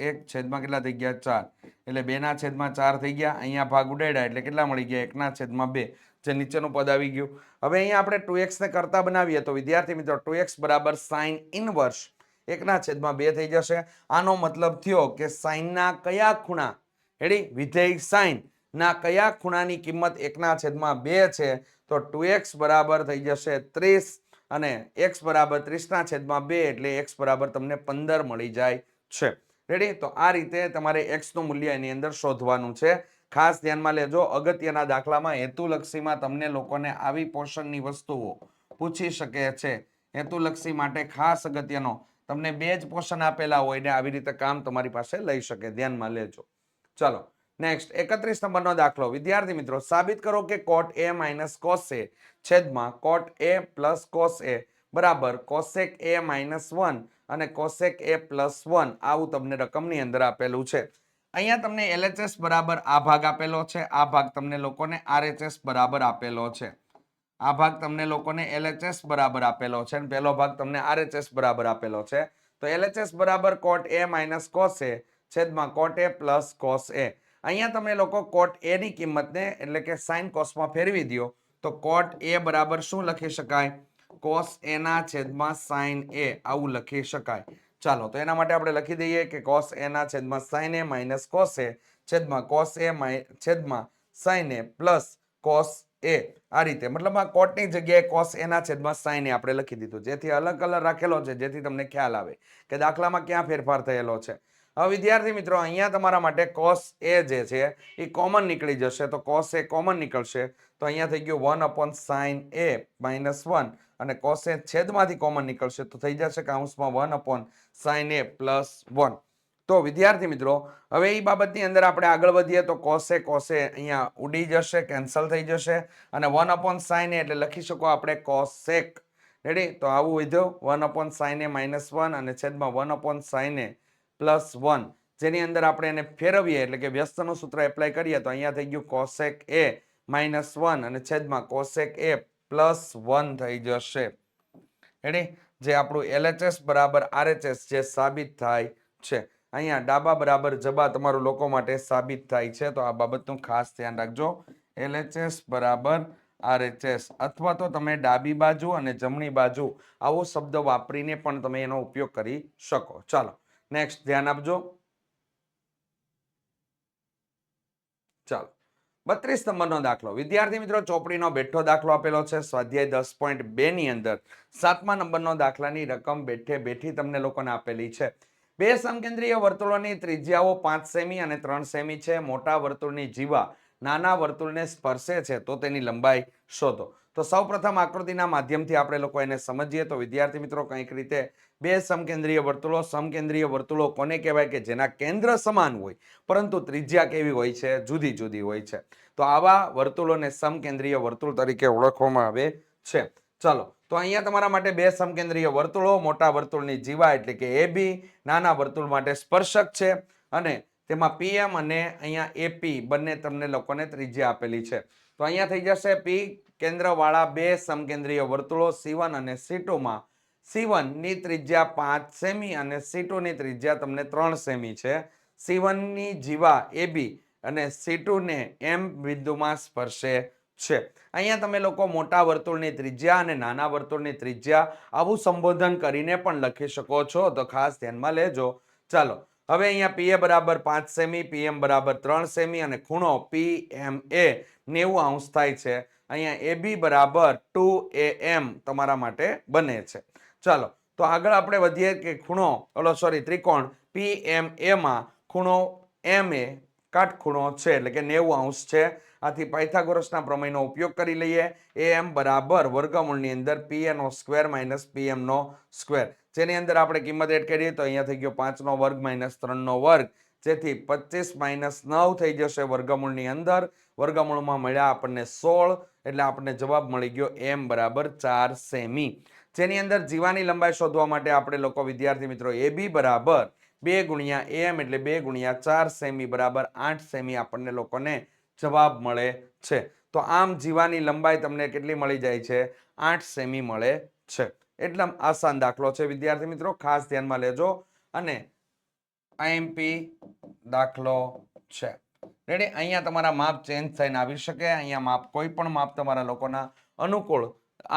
1 છેદમાં કેટલા થઈ ગયા 4, એટલે 2/4 થઈ ગયા. અહીંયા ભાગ ઉડાડ્યા એટલે કેટલા મળી ગયા 1/2, જે નીચેનું પદ આવી ગયું. હવે અહીંયા આપણે 2x ને કરતા બનાવીએ તો વિદ્યાર્થી મિત્રો 2x બરાબર sin ઇનવર્સ 1/2 થઈ જશે. આનો મતલબ થયો કે સાઈનના કયા ખૂણા, રેડી, વિધેય સાઈન ના કયા ખૂણાની કિંમત 1/2 છે તો 2x બરાબર થઈ જશે 30 અને x બરાબર 30/2 એટલે x બરાબર તમને 15 મળી જાય છે. રેડી, તો આ રીતે તમારે x નું મૂલ્ય એની અંદર શોધવાનું છે. ખાસ ધ્યાનમાં લેજો, અગત્યના દાખલામાં હેતુલક્ષીમાં તમને લોકોને આવી પોષણની વસ્તુઓ પૂછી શકે છે. હેતુલક્ષી માટે ખાસ અગત્યનો તમને 2 જ પોષણ આપેલા હોય ને આવી રીતે કામ તમારી પાસે લઈ શકે, ધ્યાનમાં લેજો. ચાલો નેક્સ્ટ 31 નંબરનો દાખલો. વિદ્યાર્થી મિત્રો, સાબિત કરો કે cot a minus cos a છેદમાં cot a plus cos a બરાબર cosec a minus 1 અને cosec a plus 1 આવું તમને રકમની અંદર આપેલું છે. અહીંયા તમને LHS બરાબર આ ભાગ આપેલો છે, આ ભાગ તમને લોકોને RHS બરાબર આપેલો છે. આ ભાગ તમને લોકોને LHS બરાબર આપેલો છે અને પહેલો ભાગ તમને RHS બરાબર આપેલો છે. તો LHS બરાબર cot a minus cos a છેદમાં cot a plus cos a. અહીંયા તમે લોકો cot a ની કિંમતને એટલે કે sin cos માં ફેરવી દો તો cot a બરાબર શું લખી શકાય? cos a ના છેદમાં sin a આવું લખી શકાય. ચાલો, તો એના માટે આપણે લખી દઈએ કે cos a ના છેદમાં sin a minus cos a છેદમાં cos a છેદમાં sin a plus cos a. આ રીતે મતલબ આ cot ની જગ્યાએ cos a ના છેદમાં sin a આપણે લખી દીધું, જેથી અલગ કલર રાખેલો છે જેથી તમને ખ્યાલ આવે કે દાખલામાં ક્યાં ફેરફાર થયેલો છે. હવે વિદ્યાર્થી મિત્રો, અહીંયા તમારા માટે cos a જે છે એ કોમન નીકળી જશે તો cos a કોમન નીકળશે તો અહીંયા થઈ ગયું 1/sin a minus 1 અને cos a છેદમાંથી કોમન નીકળશે તો થઈ જશે કૌંસમાં 1/sin a plus 1. તો વિદ્યાર્થી મિત્રો, હવે એ બાબતની અંદર આપણે આગળ વધીએ તો cos a અહીંયા ઉડી જશે, કેન્સલ થઈ જશે અને 1/sin a એટલે લખી શકો આપણે cosec. રેડી, તો આવું વધ્યું 1/sin a minus 1 અને છેદમાં 1/sin a plus 1, જેની અંદર આપણે એને ફેરવીએ એટલે કે વ્યસ્તનું સૂત્ર એપ્લાય કરીએ તો અહીંયા થઈ ગયું cosec a minus 1 અને છેદમાં cosec a plus 1 થઈ જશે. રેડી, જે આપણું LHS બરાબર RHS જે સાબિત થાય છે. અહીંયા ડાબા બરાબર જબા તમારું લોકો માટે સાબિત થાય છે, તો આ બાબતનું ખાસ ધ્યાન રાખજો. LHS બરાબર RHS અથવા તો તમે ડાબી બાજુ અને જમણી બાજુ આવો શબ્દ વાપરીને પણ તમે એનો ઉપયોગ કરી શકો. ચાલો નેક્સ્ટ ધ્યાન આપજો. ચાલો 32 નંબરનો દાખલો. વિદ્યાર્થી મિત્રો, ચોપડીનો બેઠો દાખલો આપેલો છે સ્વાધ્યાય 10.2 ની અંદર 7મા નંબરનો દાખલાની રકમ બેઠે બેઠી તમને લોકોને આપેલી છે. બે સમકેન્દ્રીય વર્તુળોની ત્રિજ્યાઓ 5 સેમી અને 3 સેમી છે. મોટા વર્તુળની જીવા નાના વર્તુળને સ્પર્શે છે તો તેની લંબાઈ શોધો. તો સૌપ્રથમ આકૃતિના માધ્યમથી આપણે લોકો એને સમજીએ તો વિદ્યાર્થી મિત્રો, કંઈક રીતે બે સમકેન્દ્રીય વર્તુળો કોને કહેવાય કે જેના કેન્દ્ર સમાન હોય પરંતુ ત્રિજ્યા કેવી હોય છે? જુદી જુદી હોય છે. તો આવા વર્તુળોને સમકેન્દ્રીય વર્તુળ તરીકે ઓળખવામાં આવે છે. ચાલો, તો અહીંયા તમારા માટે બે સમકેન્દ્રીય વર્તુળો, મોટા વર્તુળની જીવા એટલે કે AB, નાના વર્તુળ માટે સ્પર્શક છે અને તેમાં PM અને અહીંયા AP બંને તમને લોકોને ત્રિજ્યા આપેલી છે. તો અહીંયા થઈ જશે P કેન્દ્રવાળા બે સમકેન્દ્રીય વર્તુળો C1 અને C2 માં C1 ની ત્રિજ્યા 5 સેમી અને C2 ની ત્રિજ્યા તમને 3 સેમી છે. C1 ની જીવા AB અને C2 ને M બિંદુમાં સ્પર્શે છે. અહીંયા તમે લોકો મોટા વર્તુળની ત્રિજ્યા અને નાના વર્તુળની ત્રિજ્યા આવું સંબોધન કરીને પણ લખી શકો છો, તો ખાસ ધ્યાનમાં લેજો. ચાલો, હવે અહીંયા PA બરાબર 5 સેમી, PM બરાબર 3 સેમી અને ખૂણો PMA 90° થાય છે. અહીંયા AB બરાબર 2AM તમારા માટે બને છે. ચાલો, તો આગળ આપણે વધીએ કે ત્રિકોણ PMA માં ખૂણો MA કાટખૂણો છે એટલે કે 90° છે. આથી પાયથાગોરસના પ્રમેયનો ઉપયોગ કરી લઈએ. AM બરાબર વર્ગમૂળની અંદર PA² માઇનસ PM², જેની અંદર આપણે કિંમત એડ કરીએ તો અહીંયા થઈ ગયો 5નો વર્ગ માઇનસ 3નો વર્ગ, જેથી 25 - 9 થઈ જશે વર્ગમૂળની અંદર. વર્ગમૂળમાં મળ્યા આપણને 16 એટલે આપણને જવાબ મળી ગયો M બરાબર 4 સેમી. જેની અંદર જીવાની લંબાઈ શોધવા માટે આપણે લોકો વિદ્યાર્થી મિત્રો AB બરાબર 2 × AM એટલે 2 × 4 સેમી બરાબર 8 સેમી આપણને લોકોને જવાબ મળે છે. તો આમ જીવાની લંબાઈ તમને કેટલી મળી જાય છે? 8 સેમી મળે છે. એકદમ આસાન દાખલો છે વિદ્યાર્થી મિત્રો, ખાસ ધ્યાનમાં લેજો. અને આઈએમપી દાખલો છે. રેડી, અહીંયા તમારા માપ ચેન્જ થઈને આવી શકે. અહીંયા માપ કોઈ પણ માપ તમારા લોકોના અનુકૂળ,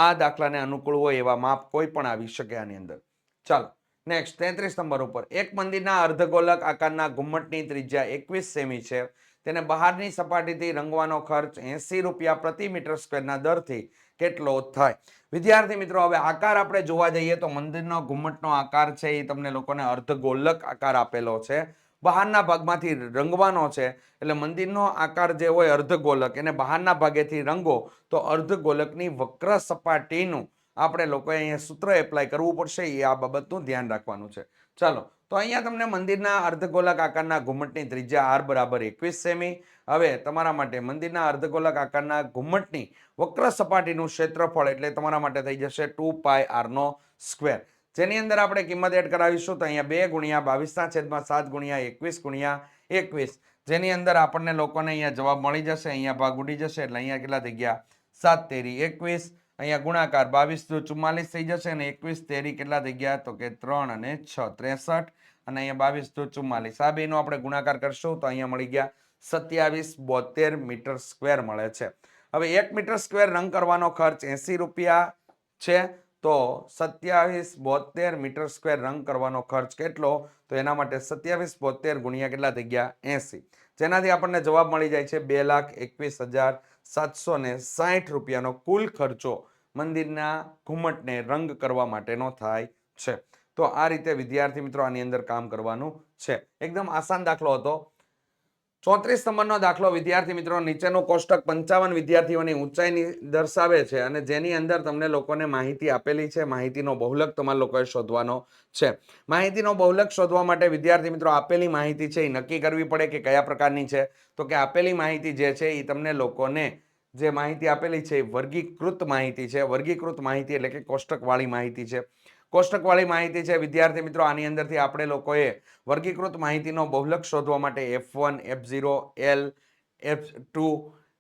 આ દાખલાને અનુકૂળ હોય એવા માપ કોઈ પણ આવી શકે આની અંદર. ચાલો નેક્સ્ટ 33 નંબર ઉપર, એક મંદિરના અર્ધગોલક આકારના ઘુમ્મટની ત્રિજ્યા 21 સેમી છે. તેને બહારની સપાટીથી રંગવાનો ખર્ચ 80 રૂપિયા પ્રતિ મીટર સ્ક્વેરના દરથી કેટલો થાય? વિદ્યાર્થી મિત્રો, હવે આકાર આપણે જોવા જઈએ તો મંદિરનો ઘુમ્મટનો આકાર છે એ તમને લોકોને અર્ધગોલક આકાર આપેલો છે. બહારના ભાગમાંથી રંગવાનો છે, એટલે મંદિરનો આકાર જે હોય અર્ધગોલક, એને બહારના ભાગેથી રંગો તો અર્ધગોલકની વક્ર સપાટીનું આપણે લોકોએ અહીંયા સૂત્ર એપ્લાય કરવું પડશે. એ આ બાબતનું ધ્યાન રાખવાનું છે. ચાલો, તો અહીંયા તમને મંદિરના અર્ધગોલક આકારના ઘુમ્મટની ત્રિજ્યા r બરાબર 21 સેમી. હવે તમારા માટે મંદિરના અર્ધગોલક આકારના ઘુમ્મટની વક્ર સપાટીનું ક્ષેત્રફળ એટલે તમારા માટે થઈ જશે 2πr નો સ્ક્વેર, જેની અંદર આપણે કિંમત એડ કરાવીશું તો અહીંયા 2 ગુણ્યા 22/7 ગુણ્યા 21 ગુણ્યા 21, જેની અંદર આપણને લોકોને અહીંયા જવાબ મળી જશે. અહીંયા ભાગ ઉડી જશે એટલે અહીંયા કેટલા થઈ ગયા? 7 તેરી 21. અહીંયા ગુણાકાર 22 દુ 44 થઈ જશે અને 21 તેરી કેટલા થઈ ગયા? તો કે 3 અને 6 63, અને અહીંયા 22 દુ 44. આ બેનો આપણે ગુણાકાર કરશું તો અહીંયા મળી ગયા 2772 મીટર સ્ક્વેર મળે છે. હવે 1 મીટર સ્ક્વેર રંગ કરવાનો ખર્ચ 80 રૂપિયા છે, તો 2772 મીટર સ્ક્વેર રંગ કરવાનો ખર્ચ કેટલો? તો એના માટે 2772 ગુણ્યા કેટલા થઈ ગયા? 80, જેનાથી આપણને જવાબ મળી જાય છે 2,21,760 રૂપિયાનો કુલ ખર્ચો મંદિરના ઘુમ્મટને રંગ કરવા માટેનો થાય છે. તો આ રીતે વિદ્યાર્થી મિત્રો આની અંદર કામ કરવાનું છે. એકદમ આસાન દાખલો હતો. 34 નંબરનો દાખલો વિદ્યાર્થી મિત્રો, નીચેનું કોષ્ટક 55 વિદ્યાર્થીઓની ઊંચાઈની દર્શાવે છે અને જેની અંદર તમને લોકોને માહિતી આપેલી છે. માહિતીનો બહુલક તમારા લોકોએ શોધવાનો છે. માહિતીનો બહુલક શોધવા માટે વિદ્યાર્થી મિત્રો આપેલી માહિતી છે એ નક્કી કરવી પડે કે કયા પ્રકારની છે. તો કે આપેલી માહિતી જે છે એ તમને લોકોને જે માહિતી આપેલી છે એ વર્ગીકૃત માહિતી છે. વર્ગીકૃત માહિતી એટલે કે કોષ્ટકવાળી માહિતી છે. કોષ્ટકવાળી માહિતી છે વિદ્યાર્થી મિત્રો. આની અંદરથી આપણે લોકોએ વર્ગીકૃત માહિતીનો બહુલક શોધવા માટે F1, F0, L, F2,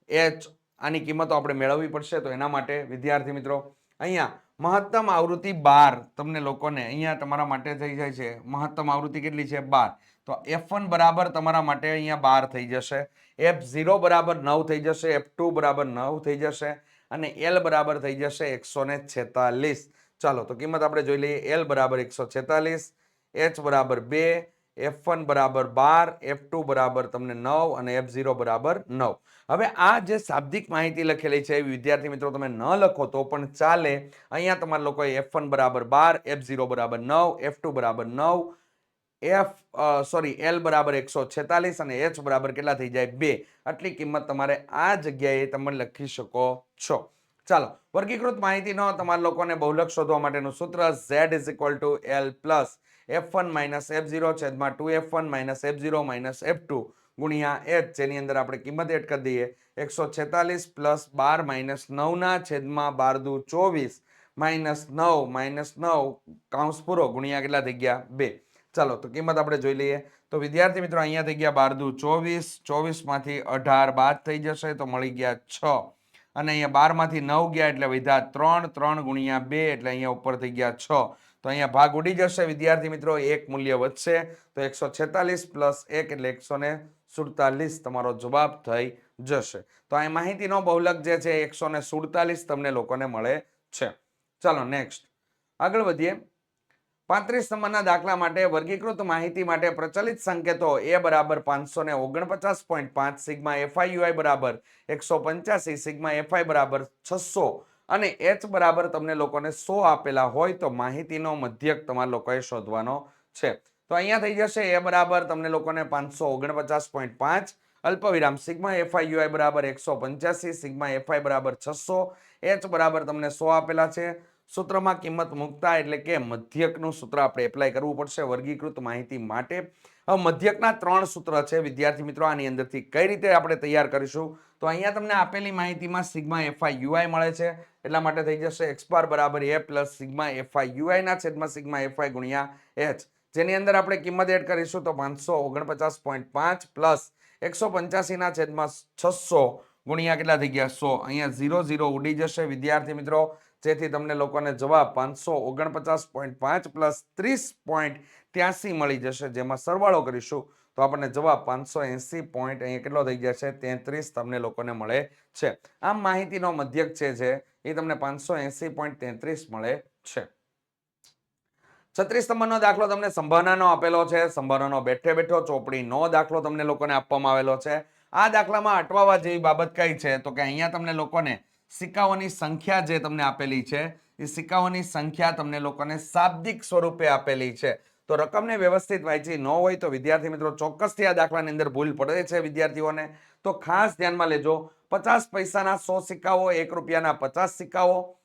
H આની કિંમતો આપણે મેળવવી પડશે. તો એના માટે વિદ્યાર્થી મિત્રો અહીંયા મહત્તમ આવૃત્તિ 12 તમને લોકોને અહીંયા તમારા માટે થઈ જાય છે. મહત્તમ આવૃત્તિ કેટલી છે? 12. તો F1 બરાબર તમારા માટે અહીંયા 12 થઈ જશે, F0 બરાબર 9 થઈ જશે, F2 બરાબર 9 થઈ જશે અને L બરાબર થઈ જશે 146. ચાલો, તો કિંમત આપણે જોઈ લઈએ. L બરાબર 146, H બરાબર 2, F1 બરાબર 12, F2 બરાબર તમને 9 અને F0 બરાબર 9. હવે આ જે શાબ્દિક માહિતી લખેલી છે વિદ્યાર્થી મિત્રો તમે ન લખો તો પણ ચાલે. અહીંયા તમારા લોકોએ F1 બરાબર 12, F0 બરાબર 9, F2 બરાબર 9, L બરાબર 146 અને H બરાબર કેટલા થઈ જાય? 2. આટલી કિંમત તમારે આ જગ્યાએ તમે લખી શકો છો. ચાલો, વર્ગીકૃત માહિતીનો તમારા લોકોને બહુલક શોધવા માટેનું સૂત્ર Z = L plus F1 minus F0 છેદમાં 2F1 minus F0 minus F2 ગુણ્યા H, જેની અંદર આપણે કિંમત એડ કરી દઈએ 146 પ્લસ 12 માઇનસ 9 ના છેદમાં 12 દુ 24 માઇનસ 9 માઇનસ 9 કૌંસ પૂરો ગુણ્યા કેટલા થઈ ગયા? 2. ચાલો, તો કિંમત આપણે જોઈ લઈએ. તો વિદ્યાર્થી મિત્રો અહીંયા થઈ ગયા 12 દુ 24, 24 માંથી 18 બાદ થઈ જશે તો મળી ગયા 6, અને અહીંયા 12 માંથી 9 ગયા એટલે વધ્યા 3, 3 ગુણ્યા 2 એટલે અહીંયા ઉપર થઈ ગયા 6. તો અહીંયા ભાગ ઉડી જશે વિદ્યાર્થી મિત્રો, એક મૂલ્ય વધશે તો 146 પ્લસ 1 એટલે 147 તમારો જવાબ થઈ જશે. તો આ માહિતીનો બહુલક જે છે 147 તમને લોકોને મળે છે. ચાલો નેક્સ્ટ આગળ વધીએ. 35 નંબરના દાખલા માટે વર્ગીકૃત માહિતી માટે પ્રચલિત સંકેતો A બરાબર 549.5, સિગ્મા FIUI બરાબર 185, સિગ્મા FI બરાબર 600 અને H બરાબર તમને લોકોને 100 આપેલા હોય તો માહિતીનો મધ્યક તમારા લોકોએ શોધવાનો છે. તો અહીંયા થઈ જશે A બરાબર તમને લોકોને 549.5 અલ્પવિરામ સિગ્મા FIUI બરાબર 185, સિગ્મા FI બરાબર 600, H બરાબર તમને 100 આપેલા છે. સૂત્રમાં કિંમત મૂકતા એટલે કે મધ્યકનું સૂત્ર આપણે એપ્લાય કરવું પડશે વર્ગીકૃત માહિતી માટે. હવે મધ્યકના 3 સૂત્ર છે વિદ્યાર્થી મિત્રો. આની અંદરથી કઈ રીતે આપણે તૈયાર કરીશું? તો અહીંયા તમને આપેલી માહિતીમાં સિગ્મા FIUI મળે છે, એટલા માટે થઈ જશે x બાર બરાબર A પ્લસ સિગ્મા FIUI ના છેદમાં સિગ્મા FI ગુણ્યા H, જેની અંદર આપણે કિંમત એડ કરીશું તો 549.5 પ્લસ 185 ના છેદમાં 600 ગુણ્યા કેટલા થઈ ગયા? 100. અહીંયા 0 0 ઉડી જશે વિદ્યાર્થી મિત્રો. જેથી તમને લોકોને જવાબ 549.5 પ્લસ 30.83 મળી જશે, જેમાં સરવાળો કરીશું તો આપણને જવાબ 580 અહીંયા કેટલો થઈ ગયા છે 33 તમને લોકોને મળે છે. આમ માહિતીનો મધ્યક છે એ તમને 580.33 મળે છે. 36 નંબરનો દાખલો તમને સંભાવનાનો આપેલો છે. સંભાવનાનો બેઠે બેઠો ચોપડીનો દાખલો તમને લોકોને આપવામાં આવેલો છે. આ દાખલામાં અટવાવા જેવી બાબત કઈ છે તો કે અહીંયા તમને લોકોને સિક્કાઓની સંખ્યા જે તમને આપેલી છે એ સિક્કાઓની સંખ્યા તમને લોકોને શાબ્દિક સ્વરૂપે આપેલી છે. તો રકમને વ્યવસ્થિત વાંચી ન હોય તો વિદ્યાર્થી મિત્રો ચોક્કસથી આ દાખલાની અંદર ભૂલ પડે છે વિદ્યાર્થીઓને. તો ખાસ ધ્યાનમાં લેજો. 50 પૈસાના 100 સિક્કાઓ, 1 રૂપિયાના 50 સિક્કાઓ,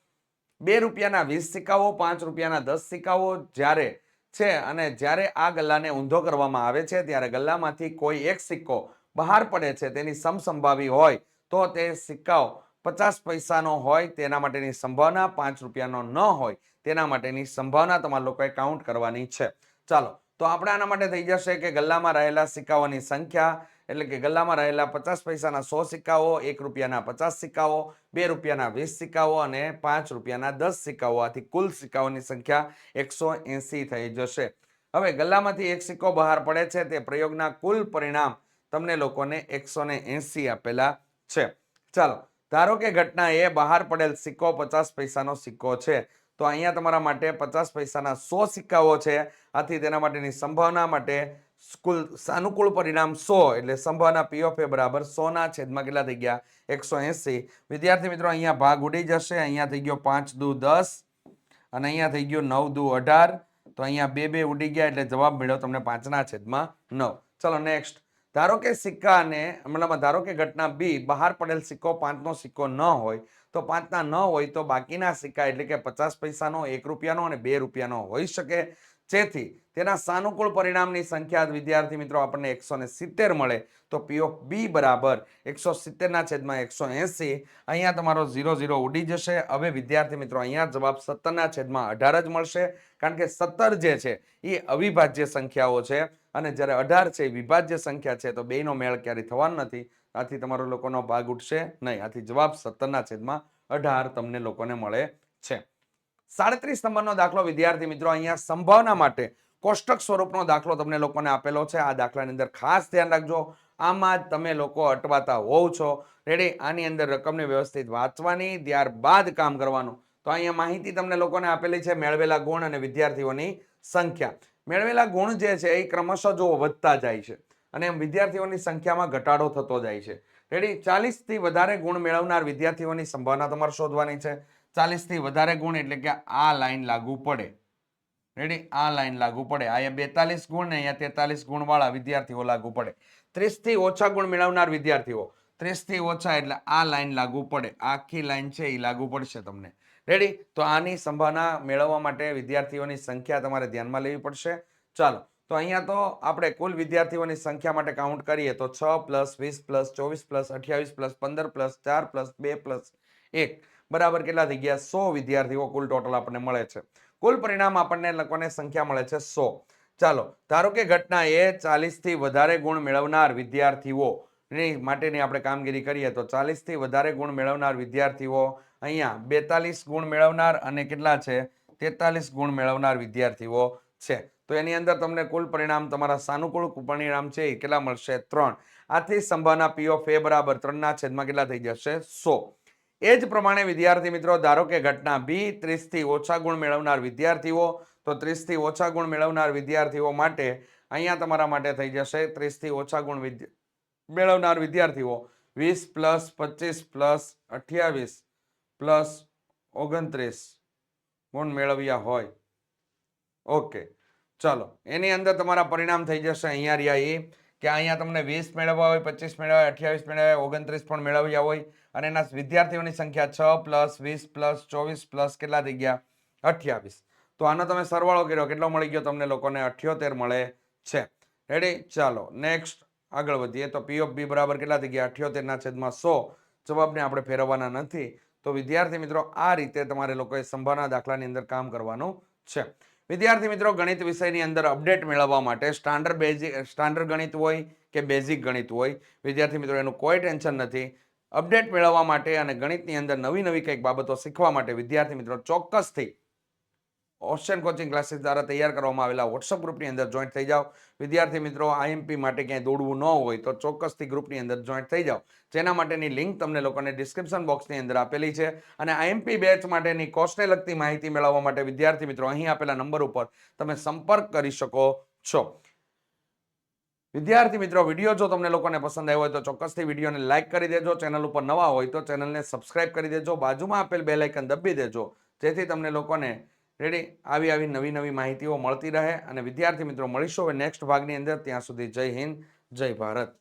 2 રૂપિયાના 20 સિક્કાઓ, 5 રૂપિયાના 10 સિક્કાઓ જ્યારે છે અને જ્યારે આ ગલ્લાને ઊંધો કરવામાં આવે છે ત્યારે ગલ્લામાંથી કોઈ એક સિક્કો બહાર પડે છે તેની સમસંભાવી હોય તો તે સિક્કાઓ 50 પૈસાનો હોય તેના માટેની સંભાવના, 5 રૂપિયાનો ન હોય તેના માટેની સંભાવના તમારા લોકોએ કાઉન્ટ કરવાની છે. ચાલો તો આપણે આના માટે થઈ જશે કે ગલ્લામાં રહેલા સિક્કાઓની સંખ્યા એટલે કે ગલ્લામાં રહેલા 50 પૈસાના 100 સિક્કાઓ, 1 રૂપિયાના 50 સિક્કાઓ, 2 રૂપિયાના 20 સિક્કાઓ અને 5 રૂપિયાના 10 સિક્કાઓ, આથી કુલ સિક્કાઓની સંખ્યા 180 થઈ જશે. હવે ગલ્લામાંથી એક સિક્કો બહાર પડે છે તે પ્રયોગના કુલ પરિણામ તમને લોકોને 180 આપેલા છે. ચાલો ધારો કે ઘટના એ બહાર પડેલ સિક્કો 50 પૈસાનો સિક્કો છે તો અહીંયા તમારા માટે 50 પૈસાના 100 સિક્કાઓ છે, આથી તેના માટેની સંભાવના માટે કુલ સાનુકૂળ પરિણામ 100 એટલે સંભાવના P of A બરાબર 100 ના છેદમાં કેટલા થઈ ગયા 180. વિદ્યાર્થી મિત્રો અહીંયા ભાગ ઉડી જશે. અહીંયા થઈ ગયો 5 દુ 10 અને અહીંયા થઈ ગયો 9 દુ 18. તો અહીંયા બે ઉડી ગયા એટલે જવાબ મળ્યો તમને 5 ના છેદમાં 9. ચલો નેક્સ્ટ. ધારો કે સિક્કાને મતલબ ધારો કે ઘટના બી બહાર પડેલ સિક્કો 5 નો સિક્કો ન હોય તો 5 ના ન હોય તો બાકીના સિક્કા એટલે કે 50 પૈસાનો, 1 રૂપિયાનો અને 2 રૂપિયાનો હોઈ શકે, જેથી તેના સાનુકૂળ પરિણામની સંખ્યા વિદ્યાર્થી મિત્રો આપણને 170 મળે. તો P of B બરાબર 170 ના છેદમાં 180. અહીંયા તમારો 0 ઉડી જશે. હવે વિદ્યાર્થી મિત્રો અહીંયા જવાબ 17 ના છેદમાં 18 જ મળશે, કારણ કે 17 જે છે એ અવિભાજ્ય સંખ્યાઓ છે અને જ્યારે 18 છે એ વિભાજ્ય સંખ્યા છે, તો બેનો મેળ ક્યારેય થવાનો નથી, આથી તમારો લોકોનો ભાગ ઉઠશે નહીં. આથી જવાબ 17 ના છેદમાં 18 તમને લોકોને મળે છે. 37 નંબરનો દાખલો વિદ્યાર્થી મિત્રો અહીંયા સંભાવના માટે કોષ્ટક સ્વરૂપનો દાખલો તમને લોકોને આપેલો છે. આ દાખલાની અંદર ખાસ ધ્યાન રાખજો, આમાં જ તમે લોકો અટવાતા હોવ છો. રેડી? આની અંદર રકમને વ્યવસ્થિત વાંચવાની, ત્યારબાદ કામ કરવાનું. તો અહીંયા માહિતી તમને લોકોને આપેલી છે મેળવેલા ગુણ અને વિદ્યાર્થીઓની સંખ્યા. મેળવેલા ગુણ જે છે એ ક્રમશઃ જો વધતા જાય છે અને વિદ્યાર્થીઓની સંખ્યામાં ઘટાડો થતો જાય છે. રેડી? 40 થી વધારે ગુણ મેળવનાર વિદ્યાર્થીઓની સંભાવના તમારે શોધવાની છે. 40 થી વધારે ગુણ એટલે કે આ લાઈન લાગુ પડે. રેડી? આ લાઈન લાગુ પડે. અહીંયા 42 ગુણ ને અહીંયા 43 ગુણ વાળા વિદ્યાર્થીઓ લાગુ પડે. 30 થી ઓછા ગુણ મેળવનાર વિદ્યાર્થીઓ, 30 થી ઓછા એટલે આ લાઈન લાગુ પડે. આખી લાઈન છે એ લાગુ પડશે તમને. રેડી? તો આની સંભાવના મેળવવા માટે વિદ્યાર્થીઓની સંખ્યા તમારે ધ્યાનમાં લેવી પડશે. ચાલો તો અહીંયા તો આપણે કુલ વિદ્યાર્થીઓની સંખ્યા માટે કાઉન્ટ કરીએ તો 6 plus 20 plus 24 plus 28 plus 15 plus 4 plus 2 plus 1 બરાબર કેટલા થઈ ગયા 100 વિદ્યાર્થીઓ કુલ ટોટલ આપણને મળે છે. કુલ પરિણામ આપણને લોકોને સંખ્યા મળે છે 100. ચાલો ધારો કે ઘટના એ 40 થી વધારે ગુણ મેળવનાર વિદ્યાર્થીઓ માટેની આપણે કામગીરી કરીએ તો 40 થી વધારે ગુણ મેળવનાર વિદ્યાર્થીઓ અહીંયા 42 ગુણ મેળવનાર અને કેટલા છે 43 ગુણ મેળવનાર વિદ્યાર્થીઓ છે. તો એની અંદર તમને કુલ પરિણામ તમારા સાનુકૂળ પરિણામ છે એ કેટલા મળશે 3. આથી સંભાવના P of A બરાબર 3 ના છેદમાં કેટલા થઈ જશે 100. એ જ પ્રમાણે વિદ્યાર્થી મિત્રો ધારો કે ઘટના બી 30 થી ઓછા ગુણ મેળવનાર વિદ્યાર્થીઓ, તો 30 થી ઓછા ગુણ મેળવનાર વિદ્યાર્થીઓ માટે અહીંયા તમારા માટે થઈ જશે 30 થી ઓછા ગુણ મેળવનાર વિદ્યાર્થીઓ 20 પ્લસ 25 પ્લસ 28 પ્લસ 29 ગુણ મેળવ્યા હોય. ઓકે ચાલો એની અંદર તમારા પરિણામ થઈ જશે અહીંયા રહ્યા એ કે અહીંયા તમને 20 મેળવવા હોય, 25 મેળવ્યા, 28 મેળવ્યા, 29 પણ મેળવ્યા હોય અને એના વિદ્યાર્થીઓની સંખ્યા 6 પ્લસ 20 પ્લસ 24 પ્લસ કેટલા થઈ ગયા 28. તો આનો તમે સરવાળો કર્યો કેટલો મળી ગયો તમને લોકોને 78 મળે છે. રેડી? ચાલો નેક્સ્ટ આગળ વધીએ તો P of B બરાબર કેટલા થઈ ગયા 78 ના છેદમાં 100. જવાબને આપણે ફેરવવાના નથી. તો વિદ્યાર્થી મિત્રો આ રીતે તમારે લોકોએ સંભાવના દાખલાની અંદર કામ કરવાનું છે. વિદ્યાર્થી મિત્રો ગણિત વિષયની અંદર અપડેટ મેળવવા માટે સ્ટાન્ડર્ડ ગણિત હોય કે બેઝિક ગણિત હોય વિદ્યાર્થી મિત્રો એનું કોઈ ટેન્શન નથી. અપડેટ મેળવવા માટે અને ગણિતની અંદર નવી નવી કંઈક બાબતો શીખવા માટે વિદ્યાર્થી મિત્રો ચોક્કસથી ઓશન કોચિંગ ક્લાસીસ દ્વારા તૈયાર કરવામાં આવેલા વોટ્સઅપ ગ્રુપની અંદર જોઈન્ટ થઈ જાઓ. વિદ્યાર્થી મિત્રો આઈએમપી માટે ક્યાંય દોડવું ન હોય તો ચોક્કસથી ગ્રુપની અંદર જોઈન્ટ થઈ જાઓ. જેના માટેની લિંક તમને લોકોને ડિસ્ક્રિપ્શન બોક્સની અંદર આપેલી છે. અને આઈએમપી બેચ માટેની કોર્સને લગતી માહિતી મેળવવા માટે વિદ્યાર્થી મિત્રો અહીં આપેલા નંબર ઉપર તમે સંપર્ક કરી શકો છો. વિદ્યાર્થી મિત્રો, વિડીયો જો તમને લોકોને પસંદ આવ્યો હોય તો ચોક્કસથી વિડીયોને લાઇક કરી દેજો. ચેનલ ઉપર નવા હોય તો ચેનલને સબસ્ક્રાઇબ કરી દેજો. બાજુમાં આપેલ બેલ આઇકન દબી દેજો, જેથી તમને લોકોને આવી નવી નવી માહિતીઓ મળતી રહે. અને વિદ્યાર્થી મિત્રો, મળીશું હવે નેક્સ્ટ ભાગની અંદર. ત્યાં સુધી જય હિન્દ, જય ભારત.